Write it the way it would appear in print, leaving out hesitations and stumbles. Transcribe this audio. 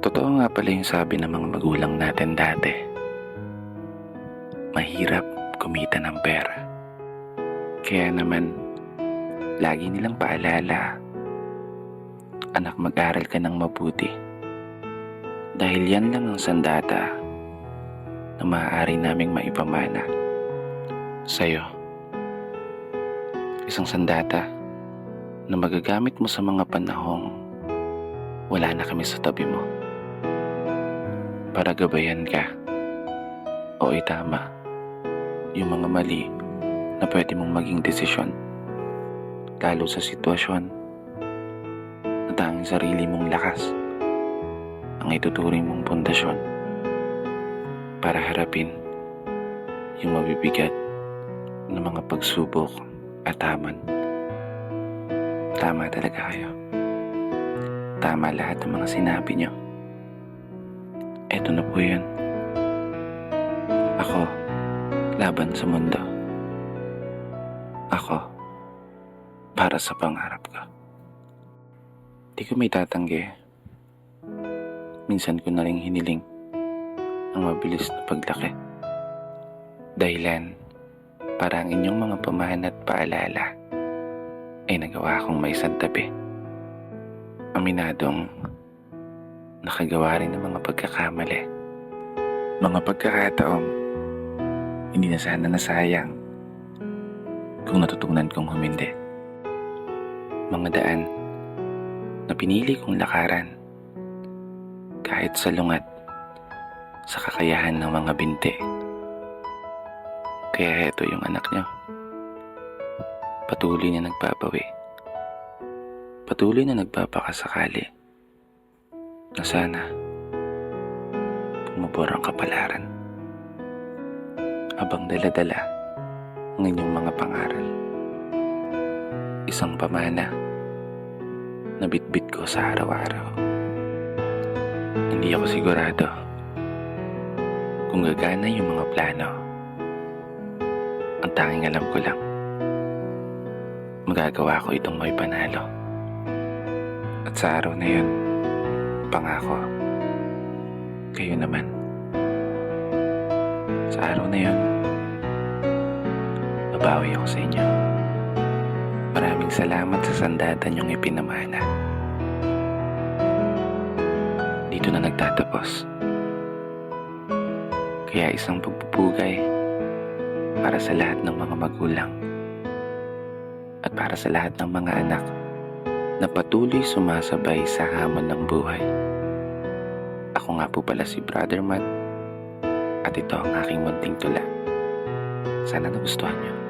Totoo nga pala yung sabi ng mga magulang natin dati. Mahirap kumita ng pera. Kaya naman, lagi nilang paalala, anak, mag-aral ka ng mabuti. Dahil yan lang ang sandata na maaari naming maipamana sa'yo. Isang sandata na magagamit mo sa mga panahong wala na kami sa tabi mo. Para gabayan ka o itama yung mga mali na pwede mong maging desisyon, lalo sa sitwasyon na tanging sarili mong lakas ang ituturing mong pundasyon para harapin yung mabibigat na mga pagsubok at hamon. Tama talaga kayo. Tama lahat ng mga sinabi nyo. Eto na po yun. Ako, laban sa mundo. Ako, para sa pangarap ko. Di ko may tatanggi. Minsan ko na rin hiniling ang mabilis na paglaki. Dahilan para ang inyong mga pamahan at paalala ay nagawa kong may santabi. Aminadong nakagawa rin ng mga pagkakamali. Mga pagkakataong hindi na sana nasayang kung natutunan kong humindi. Mga daan na pinili kong lakaran kahit salungat sa kakayahan ng mga binti. Kaya heto yung anak nyo. Patuloy na nagbabawi. Patuloy na nagpapakasakali na sana pumabor ang kapalaran habang dala-dala ang inyong mga pangaral. Isang pamana na bitbit ko sa araw-araw. Hindi ako sigurado kung gagana yung mga plano. Ang tanging alam ko lang, magagawa ko itong may panalo. At sa araw na yun, pangako, kayo naman. Sa araw na yun, babawi ako sa inyo. Maraming salamat sa sandata niyong ipinamana. Dito na nagtatapos. Kaya isang pagpupugay para sa lahat ng mga magulang at para sa lahat ng mga anak na patuloy sumasabay sa hamon ng buhay. Ako nga po pala si Brother Matt at ito ang aking munting tula. Sana nagustuhan niyo.